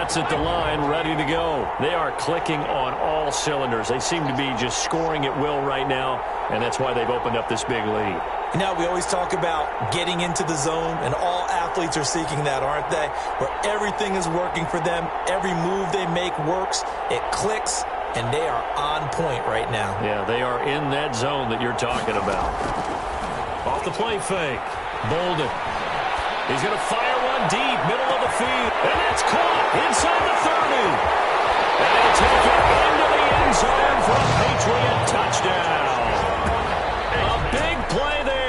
shots at the line, ready to go. They are clicking on all cylinders. They seem to be just scoring at will right now, and that's why they've opened up this big lead. You know, we always talk about getting into the zone, and all athletes are seeking that, aren't they? Where everything is working for them, every move they make works, it clicks, and they are on point right now. Yeah, they are in that zone that you're talking about. Off the play fake. Bolden. He's going to fire one deep, middle of the field. And that's caught inside the 30. And he'll take it into the end zone for a Patriot touchdown. A big play there.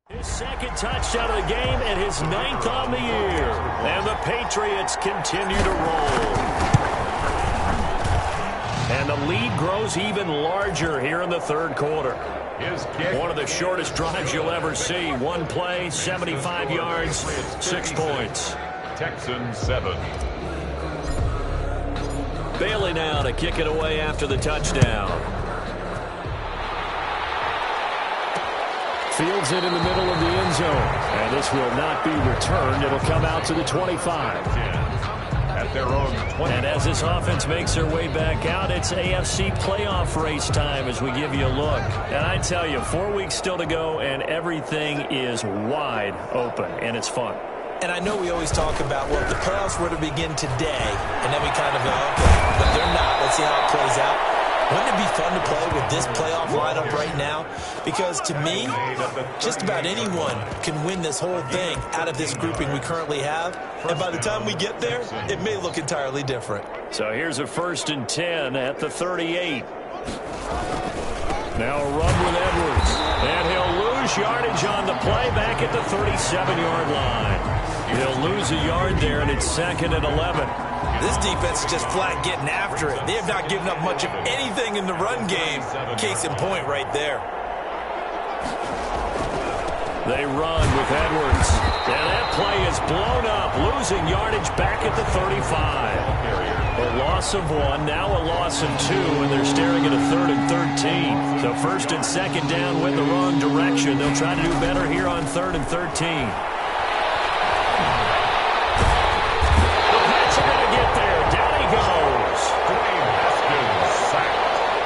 His second touchdown of the game and his 9th on the year. And the Patriots continue to roll. And the lead grows even larger here in the third quarter. One of the shortest drives you'll ever see. One play, 75 yards, 6 points. Texans 7. Bailey now to kick it away after the touchdown. Fields it in the middle of the end zone. And this will not be returned. It'll come out to the 25. At their own 20. And as this offense makes their way back out, it's AFC playoff race time as we give you a look. And I tell you, 4 weeks still to go, and everything is wide open, and it's fun. And I know we always talk about, well, if the playoffs were to begin today, and then we kind of go, okay, but they're not. Let's see how it plays out. Wouldn't it be fun to play with this playoff lineup right now? Because to me, just about anyone can win this whole thing out of this grouping we currently have. And by the time we get there, it may look entirely different. So here's a 1st and 10 at the 38. Now a run with Edwards. And he'll lose yardage on the play back at the 37-yard line. He'll lose a yard there, and it's 2nd and 11. This defense is just flat getting after it. They have not given up much of anything in the run game. Case in point right there. They run with Edwards. And that play is blown up, losing yardage back at the 35. A loss of 1, now a loss of 2, and they're staring at a 3rd and 13. So 1st and 2nd down went the wrong direction. They'll try to do better here on 3rd and 13.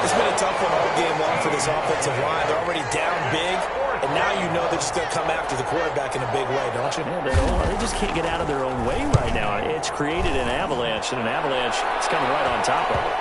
It's been a tough one all game long for this offensive line. They're already down big, and now you know they're just going to come after the quarterback in a big way, don't you? Yeah, they just can't get out of their own way right now. It's created an avalanche, and an avalanche is coming right on top of it.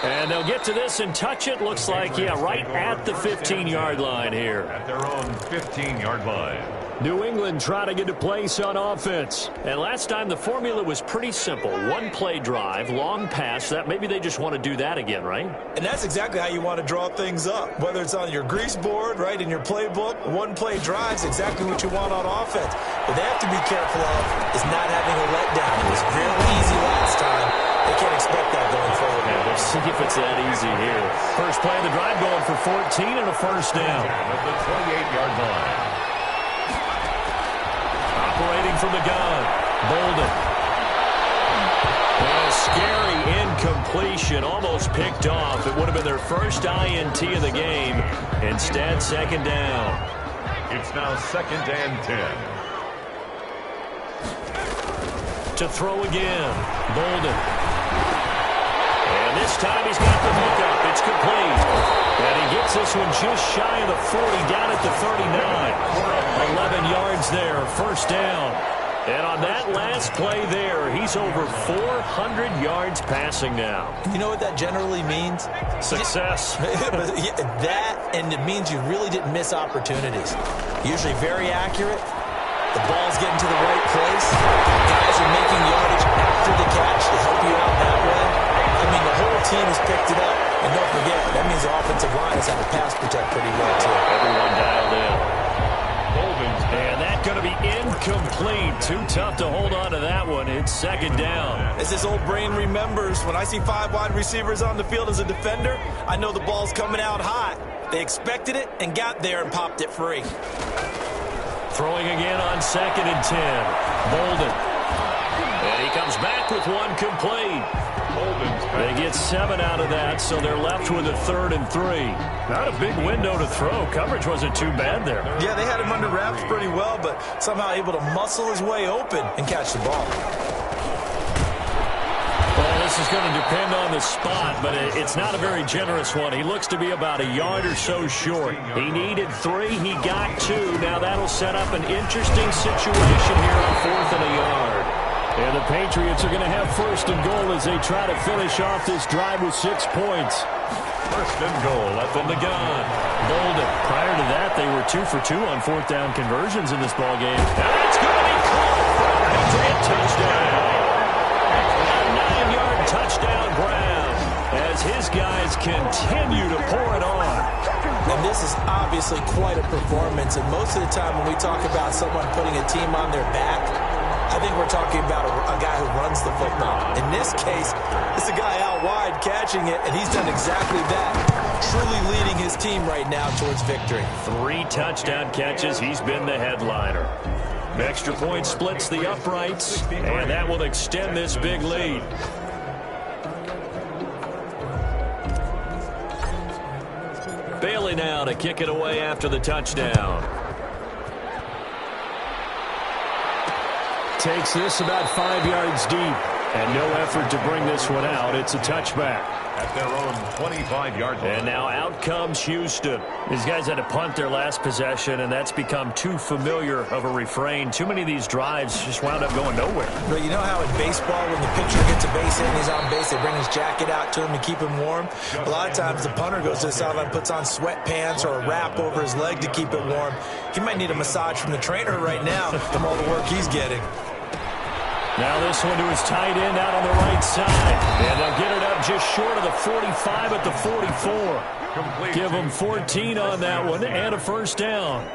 And they'll get to this and touch it. Looks like, yeah, right at the 15-yard line here. At their own 15-yard line. New England trying to get a place on offense. And last time the formula was pretty simple. One play drive, long pass. That maybe they just want to do that again, right? And that's exactly how you want to draw things up. Whether it's on your grease board, right, in your playbook, one play drive's exactly what you want on offense. What they have to be careful of is not having a letdown. It was really easy last time. They can't expect that going forward. Yeah, let's see if it's that easy here. First play of the drive going for 14 and a 1st down. At the 28-yard line. Operating from the gun, Bolden. And a scary incompletion, almost picked off. It would have been their first INT of the game. Instead, 2nd down. It's now 2nd and 10. To throw again, Bolden. And this time he's got the hookup. It's complete. And he gets this one just shy of the 40, down at the 39. 11 yards there, 1st down. And on that last play there, he's over 400 yards passing now. You know what that generally means? Success. That, and it means you really didn't miss opportunities. Usually very accurate. The ball's getting to the right place. Guys are making yardage after the catch to help you out that way. I mean, the whole team has picked it up. And don't forget, that means the offensive line has had to pass protect pretty well, too. Everyone dialed in. And that going to be incomplete. Too tough to hold on to that one. It's second down. As this old brain remembers, when I see 5 wide receivers on the field as a defender, I know the ball's coming out hot. They expected it and got there and popped it free. Throwing again on 2nd and 10. Bolden. And he comes back with one complete. They get 7 out of that, so they're left with a 3rd and 3. Not a big window to throw. Coverage wasn't too bad there. Yeah, they had him under wraps pretty well, but somehow able to muscle his way open and catch the ball. Well, this is going to depend on the spot, but it's not a very generous one. He looks to be about a yard or so short. He needed 3. He got 2. Now that'll set up an interesting situation here on 4th and a yard. And the Patriots are going to have 1st and goal as they try to finish off this drive with 6 points. 1st and goal from the gun. Bolden. Prior to that, they were 2 for 2 on 4th down conversions in this ballgame. And it's going to be caught for a Patriot touchdown. A 9-yard touchdown grab as his guys continue to pour it on. And this is obviously quite a performance. And most of the time when we talk about someone putting a team on their back, I think we're talking about a guy who runs the football. In this case, it's a guy out wide catching it, and he's done exactly that. Truly leading his team right now towards victory. 3 touchdown catches. He's been the headliner. Extra point splits the uprights, and that will extend this big lead. Bailey now to kick it away after the touchdown. Takes this about 5 yards deep, and no effort to bring this one out. It's a touchback. At their own 25-yard line. And now out comes Houston. These guys had to punt their last possession, and that's become too familiar of a refrain. Too many of these drives just wound up going nowhere. But you know how in baseball, when the pitcher gets a base hit and he's on base, they bring his jacket out to him to keep him warm? A lot of times the punter goes to the sideline, puts on sweatpants or a wrap over his leg to keep it warm. He might need a massage from the trainer right now from all the work he's getting. Now this one to his tight end out on the right side. And they'll get it up just short of the 45 at the 44. Give them 14 on that one and a 1st down.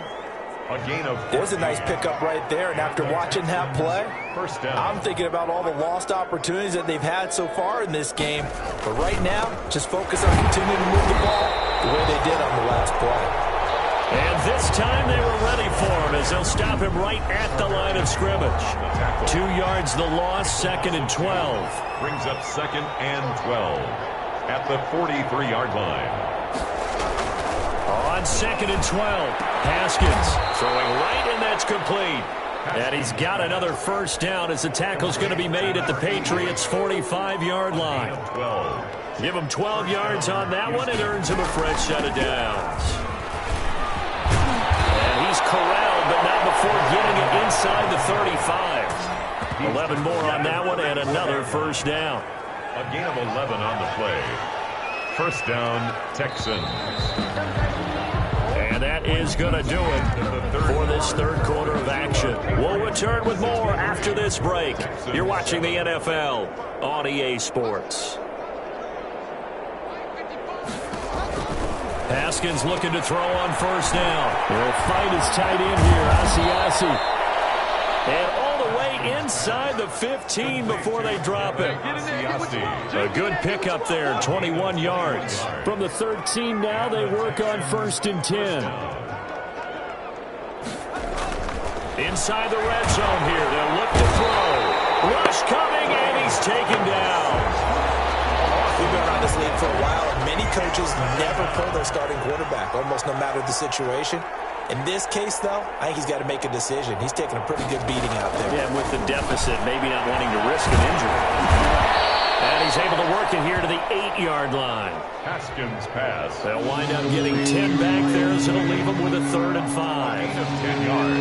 A gain of 14. There's a nice pickup right there, and after watching that play, 1st down. I'm thinking about all the lost opportunities that they've had so far in this game. But right now, just focus on continuing to move the ball the way they did on the last play. And this time they were ready for him as they'll stop him right at the line of scrimmage. 2 yards the loss, 2nd and 12. Brings up 2nd and 12 at the 43-yard line. On 2nd and 12, Haskins throwing right, and that's complete. And he's got another 1st down as the tackle's going to be made at the Patriots' 45-yard line. 12. Give him 12 yards on that one and earns him a fresh set of downs. He's corralled, but not before getting it inside the 35. 11 more on that one and another 1st down. A gain of 11 on the play. 1st down, Texans. And that is going to do it for this 3rd quarter of action. We'll return with more after this break. You're watching the NFL on EA Sports. Haskins looking to throw on 1st down. He'll fight his tight end here, Asiasi. And all the way inside the 15 before they drop it. A good pickup there, 21 yards. From the 13 now, they work on 1st and 10. Inside the red zone here, they'll look to throw. Rush coming, and he's taken down. We've been around this league for a while, and many coaches never pull their starting quarterback, almost no matter the situation. In this case, though, I think he's got to make a decision. He's taking a pretty good beating out there. Yeah, and with the deficit, maybe not wanting to risk an injury. And he's able to work it here to the 8-yard line. Haskins pass. They'll wind up getting 10 back there, so it'll leave them with a 3rd and 5. 10 yards.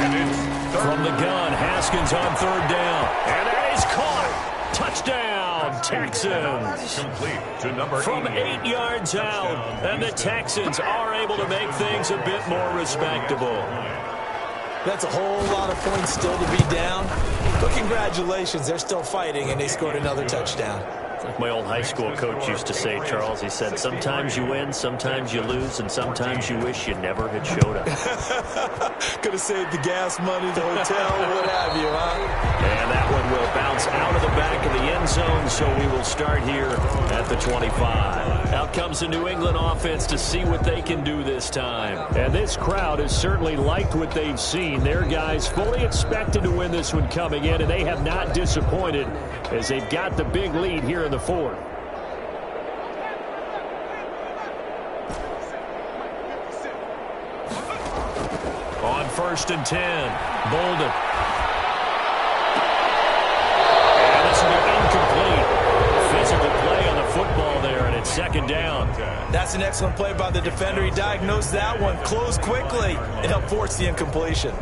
And it's from the gun, Haskins on 3rd down. And that is caught. Touchdown, Texans. Complete to number from 8 yards out. And the Texans are able to make things a bit more respectable. That's a whole lot of points still to be down. But congratulations, they're still fighting, and they scored another touchdown. It's like my old high school coach used to say, Charles. He said, sometimes you win, sometimes you lose, and sometimes you wish you never had showed up. Could have saved the gas money, the hotel, what have you, huh? And that one will bounce out of the back of the end zone, so we will start here at the 25. Out comes the New England offense to see what they can do this time. And this crowd has certainly liked what they've seen. Their guys fully expected to win this one coming in, and they have not disappointed as they've got the big lead here in the fourth. On 1st and 10, Bolden. And this will be incomplete. Physical play on the football there, and it's 2nd down. That's an excellent play by the defender. He diagnosed that one, closed quickly, and helped force the incompletion.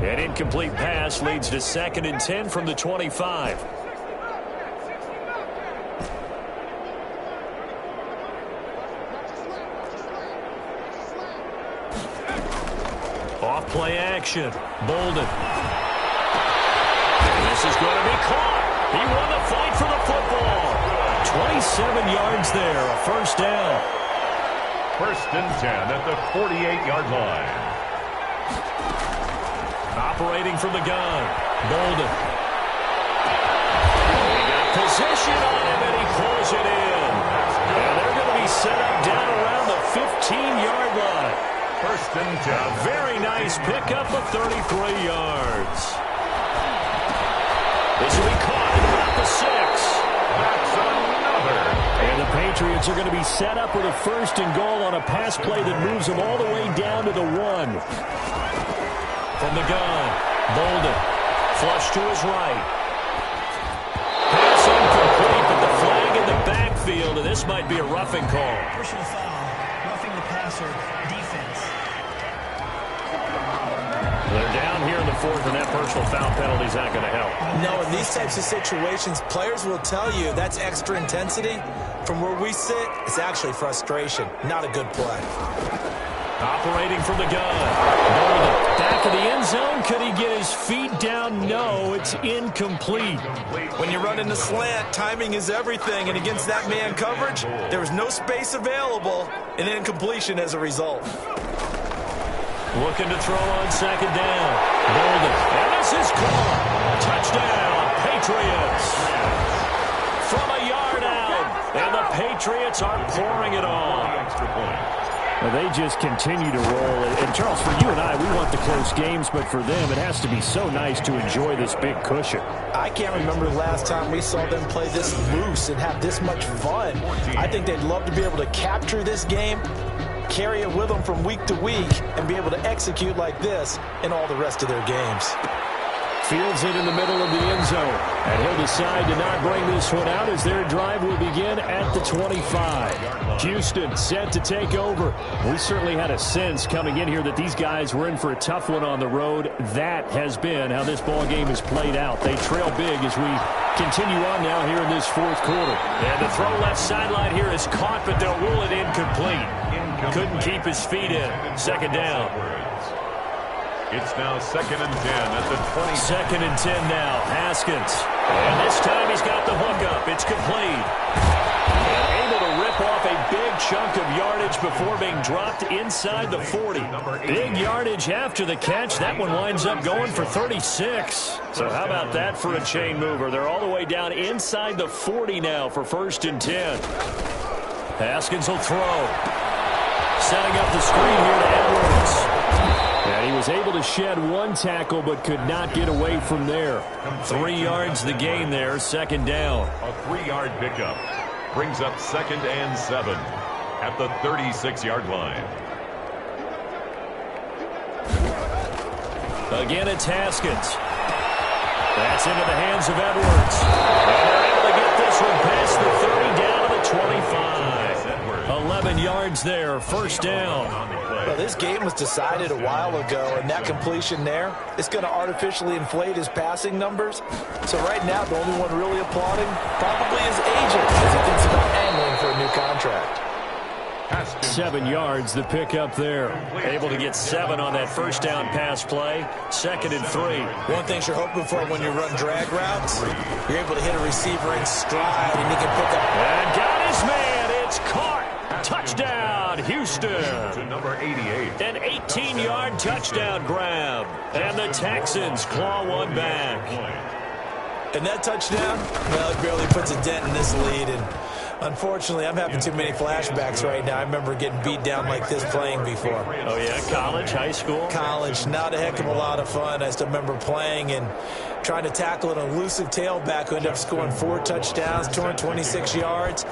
An incomplete pass leads to 2nd and 10 from the 25. Off play action. Bolden. And this is going to be caught. He won the fight for the football. 27 yards there, a 1st down. 1st and 10 at the 48-yard line. Operating from the gun, Bolden. He got position on him, and he pulls it in. And they're going to be set up down around the 15-yard line. 1st and 10. A very nice pickup of 33 yards. This will be caught at about the 6. That's another. And the Patriots are going to be set up with a 1st and goal on a pass play that moves them all the way down to the 1. From the gun, Bolden, flush to his right. Pass incomplete, but the flag in the backfield, and this might be a roughing call. Personal foul, roughing the passer, defense. They're down here in the 4th, and that personal foul penalty is not going to help. No, in these types of situations, players will tell you that's extra intensity. From where we sit, it's actually frustration. Not a good play. Operating from the gun. Bolden, back of the end zone. Could he get his feet down? No, it's incomplete. When you run in the slant, timing is everything. And against that man coverage, there was no space available, and incompletion as a result. Looking to throw on 2nd down. Bolden, and this is caught. Touchdown, Patriots. From a yard out, and the Patriots are pouring it on. Extra point. Well, they just continue to roll. And, Charles, for you and I, we want the close games, but for them, it has to be so nice to enjoy this big cushion. I can't remember the last time we saw them play this loose and have this much fun. I think they'd love to be able to capture this game, carry it with them from week to week, and be able to execute like this in all the rest of their games. Fields it in the middle of the end zone. And he'll decide to not bring this one out as their drive will begin at the 25. Houston set to take over. We certainly had a sense coming in here that these guys were in for a tough one on the road. That has been how this ball game has played out. They trail big as we continue on now here in this 4th quarter. And the throw left sideline here is caught, but they'll rule it incomplete. Couldn't keep his feet in. 2nd down. It's now 2nd and 10 at the 20. 2nd and 10 now. Haskins. And this time he's got the hookup. It's complete. And able to rip off a big chunk of yardage before being dropped inside the 40. Big yardage after the catch. That one winds up going for 36. So how about that for a chain mover? They're all the way down inside the 40 now for 1st and 10. Haskins will throw. Setting up the screen here to Edwards. And he was able to shed one tackle but could not get away from there. 3 yards the gain there, 2nd down. A 3-yard pickup brings up 2nd and 7 at the 36-yard line. Again, it's Haskins. That's into the hands of Edwards. And they're able to get this one past the 30 down to the 25. 11 yards there, 1st down. Well, this game was decided a while ago, and that completion there, it's going to artificially inflate his passing numbers. So right now, the only one really applauding probably his agent as he thinks about angling for a new contract. 7 yards the pick up there. Able to get 7 on that first down pass play. 2nd and 3. One thing you're hoping for when you run drag routes, you're able to hit a receiver in stride and he can pick up. And got his man. It's caught. Touchdown, Houston. To number 88. An 18-yard touchdown grab. And the Texans claw one back. And that touchdown, well, it barely puts a dent in this lead. And unfortunately, I'm having too many flashbacks right now. I remember getting beat down like this playing before. Oh, yeah? College, high school? College. Not a heck of a lot of fun. I still remember playing and trying to tackle an elusive tailback who ended up scoring 4 touchdowns, 226 yards.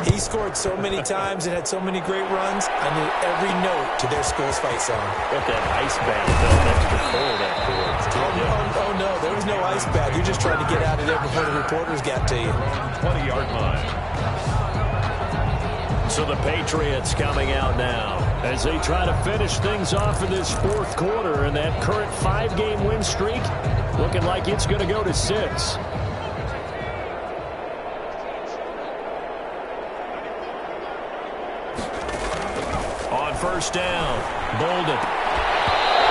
He scored so many times and had so many great runs, I knew every note to their school's fight song. Got that ice bag next to fold afterwards. Oh, no, there was no ice bag. You're just trying to get out of there before the reporters got to you. 20-yard line. So the Patriots coming out now as they try to finish things off in this 4th quarter, and that current 5-game win streak looking like it's going to go to 6. On first down, Bolden.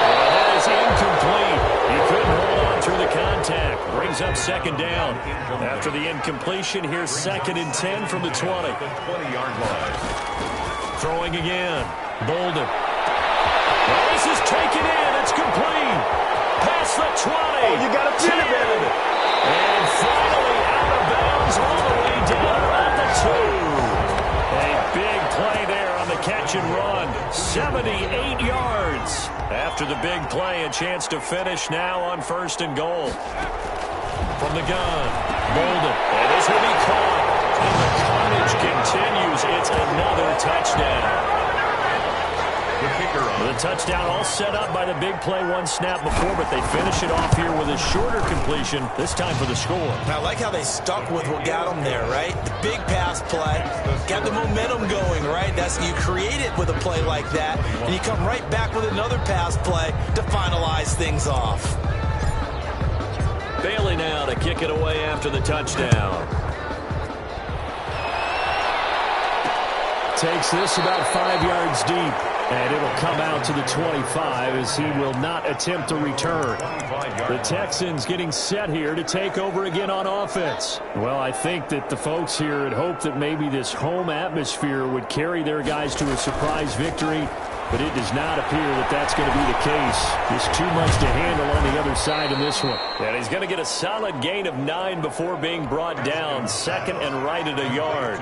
And that is incomplete. He couldn't hold on through the contact. Brings up 2nd down. After the incompletion, here's 2nd and 10 from the 20. 20-yard line. Throwing again. Bolden. Well, this is taken in. It's complete. Past the 20. Oh, you got to feel it, baby. And finally out of bounds all the way down at the 2. A big play there on the catch and run. 78 yards. After the big play, a chance to finish now on 1st and goal. From the gun, Bolden. And this will be caught. And the carnage continues. It's another touchdown. The kicker on. The touchdown all set up by the big play 1 snap before, but they finish it off here with a shorter completion, this time for the score. I like how they stuck with what got them there, right? The big pass play, got the momentum going, right? That's you create it with a play like that, and you come right back with another pass play to finalize things off. Bailey now to kick it away after the touchdown. Takes this about 5 yards deep. And it'll come out to the 25 as he will not attempt to return. The Texans getting set here to take over again on offense. Well, I think that the folks here had hoped that maybe this home atmosphere would carry their guys to a surprise victory, but it does not appear that that's going to be the case. Just too much to handle on the other side in this one. And he's going to get a solid gain of 9 before being brought down. 2nd and right at a yard.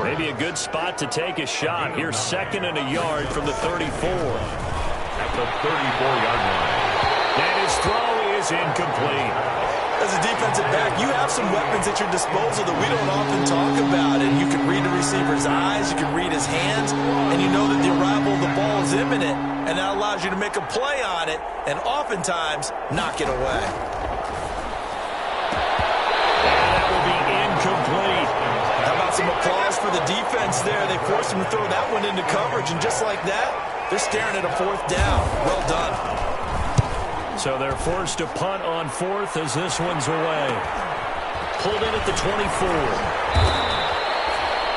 Maybe a good spot to take a shot. Here's 2nd and a yard from the 34. At the 34-yard line. And his throw is incomplete. As a defensive back, you have some weapons at your disposal that we don't often talk about. And you can read the receiver's eyes, you can read his hands, and you know that the arrival of the ball is imminent. And that allows you to make a play on it and oftentimes knock it away. And that will be incomplete. How about some applause for the defense there? They forced him to throw that one into coverage, and just like that, they're staring at a 4th down. Well done. So they're forced to punt on 4th as this one's away. Pulled in at the 24.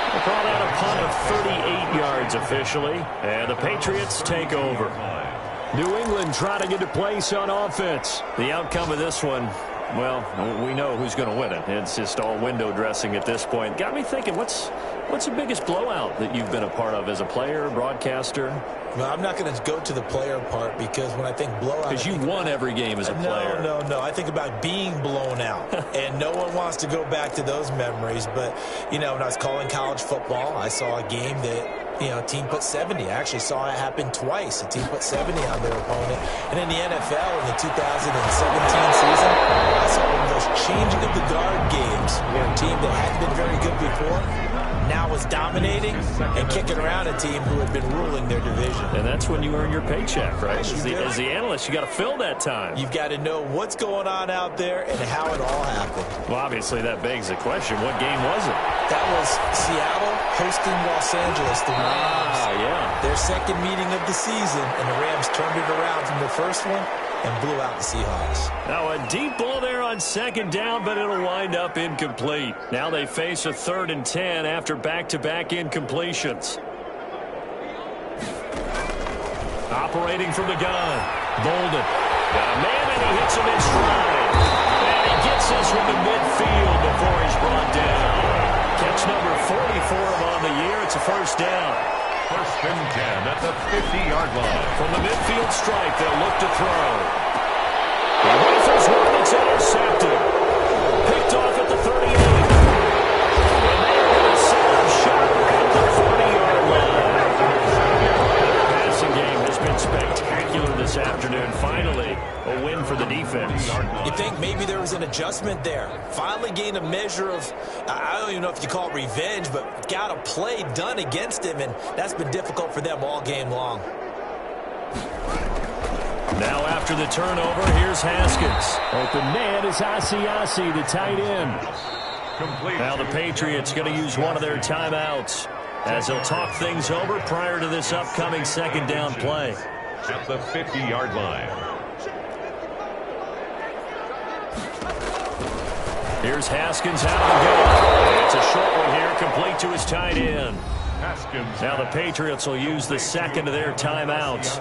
They brought out a punt of 38 yards officially, and the Patriots take over. New England trying to get a place on offense. The outcome of this one, well, we know who's going to win it. It's just all window dressing at this point. Got me thinking, what's the biggest blowout that you've been a part of as a player, broadcaster? Well, I'm not going to go to the player part because when I think blowout... Because you won every game as a player. No. I think about being blown out. And no one wants to go back to those memories. But, you know, when I was calling college football, I saw a game that, you know, a team put 70. I actually saw it happen twice. A team put 70 on their opponent. And in the NFL, in the 2017 season, I saw one of those changing of the guard games where a team that hadn't been very good before now was dominating and kicking around a team who had been ruling their division. And that's when you earn your paycheck, right? As the analyst, you got to fill that time. You've got to know what's going on out there and how it all happened. Well, obviously, that begs the question, what game was it? That was Seattle hosting Los Angeles, the Rams. Yeah. Their 2nd meeting of the season, and the Rams turned it around from the first one and blew out the Seahawks. Now a deep ball there on 2nd down, but it'll wind up incomplete. Now they face a 3rd and 10 after back-to-back incompletions. separating from the gun. Bolden got a man, and he hits him in stride. And he gets this one to midfield before he's brought down. Catch number 44 on the year. It's a first down. First and 10 at the 50-yard line. From the midfield stripe, they'll look to throw. He rifles one that's intercepted. Picked off at the 38. And they are going to set up shop at the 40-yard line. The passing game has been spectacular this afternoon. Finally, a win for the defense. You think maybe there was an adjustment there. Finally gained a measure of, I don't even know if you call it revenge, but got a play done against him, and that's been difficult for them all game long. Now after the turnover, here's Haskins. Open man is Asiasi, the tight end. Complete. Now the Patriots going to use one of their timeouts as they'll talk things over prior to this upcoming second down play. At the 50-yard line. Here's Haskins out of the gun. It's a short one here, complete to his tight end. Haskins. Now the Patriots will use the second of their timeouts.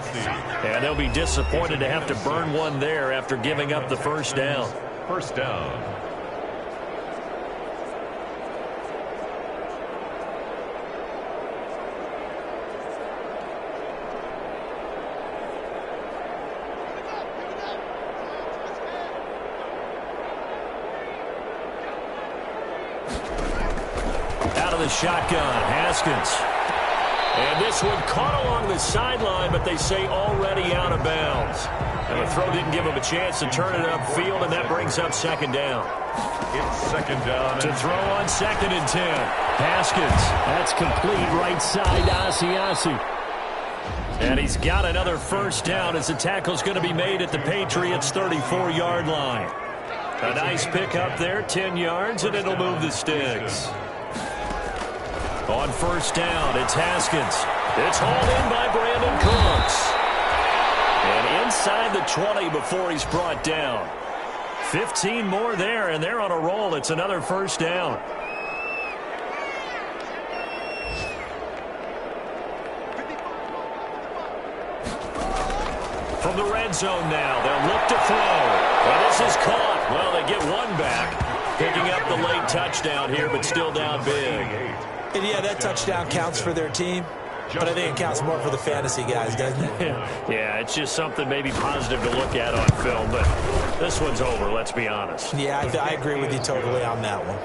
And they'll be disappointed to have to burn one there after giving up the first down. First down. The shotgun, Haskins. And this one caught along the sideline, but they say already out of bounds. And the throw didn't give him a chance to turn it upfield, and that brings up second down. It's second down. To throw on second and 10. Haskins. That's complete right side, Asiasi. And he's got another first down as the tackle's going to be made at the Patriots' 34-yard line. A nice pick up there, 10 yards, and it'll move the sticks. On first down, it's Haskins. It's hauled in by Brandon Cooks. And inside the 20 before he's brought down. 15 more there, and they're on a roll. It's another first down. From the red zone now, they'll look to throw. Well, this is caught. Well, they get one back. Picking up the late touchdown here, but still down big. And yeah, that touchdown counts for their team, but I think it counts more for the fantasy guys, doesn't it? Yeah, it's just something maybe positive to look at on film, but this one's over, let's be honest. Yeah, I agree with you totally on that one.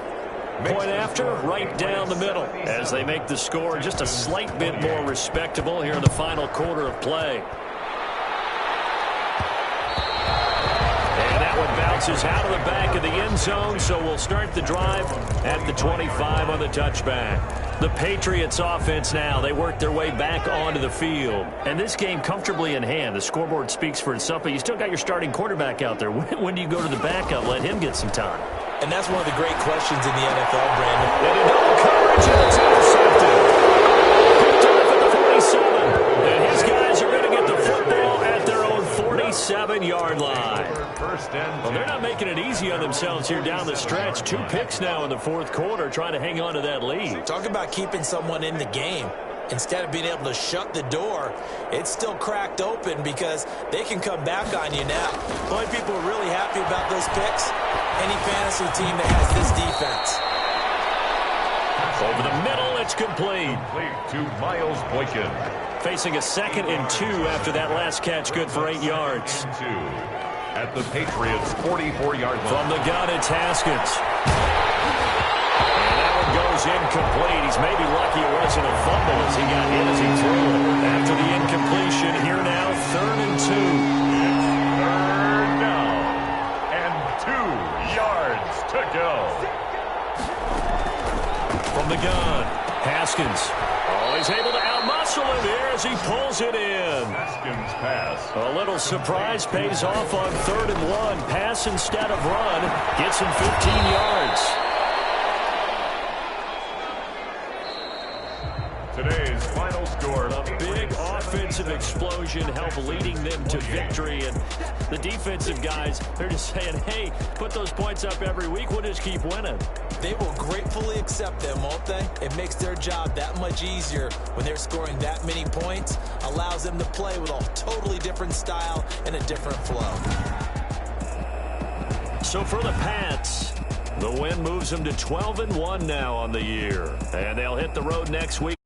Point after, right down the middle, as they make the score just a slight bit more respectable here in the final quarter of play. Bounces out of the back of the end zone, so we'll start the drive at the 25 on the touchback. The Patriots offense now, they work their way back onto the field. And this game comfortably in hand. The scoreboard speaks for itself, but you still got your starting quarterback out there. When do you go to the backup? Let him get some time. And that's one of the great questions in the NFL, Brandon. And in double coverage, and it's intercepted. Picked off at the 47. And his guys are going to get the football at their own 47-yard line. Well, they're not making it easy on themselves here down the stretch. 2 picks now in the fourth quarter, trying to hang on to that lead. Talk about keeping someone in the game. Instead of being able to shut the door, it's still cracked open because they can come back on you now. The only people who are really happy about those picks, any fantasy team that has this defense. Over the middle, it's complete. To Miles Boykin. Facing a 2nd and 2 after that last catch, good for 8 yards. At the Patriots' 44-yard line. From the gun, it's Haskins. And that one goes incomplete. He's maybe lucky it wasn't a fumble as he got hit as he threw it. After the incompletion, here now, 3rd and 2. It's 3rd down. And 2 yards to go. From the gun, Haskins. Oh, he's able to outmuscle him here as he pulls it in. Haskins pass. A little surprise pays off on 3rd and 1. Pass instead of run. Gets him 15 yards. Today's final score. A big offensive explosion help leading them to victory. And the defensive guys, they're just saying, hey, put those points up every week. We'll just keep winning. They will gratefully accept them, won't they? It makes their job that much easier when they're scoring that many points. Allows them to play with a totally different style and a different flow. So for the Pats, the win moves them to 12-1 now on the year. And they'll hit the road next week.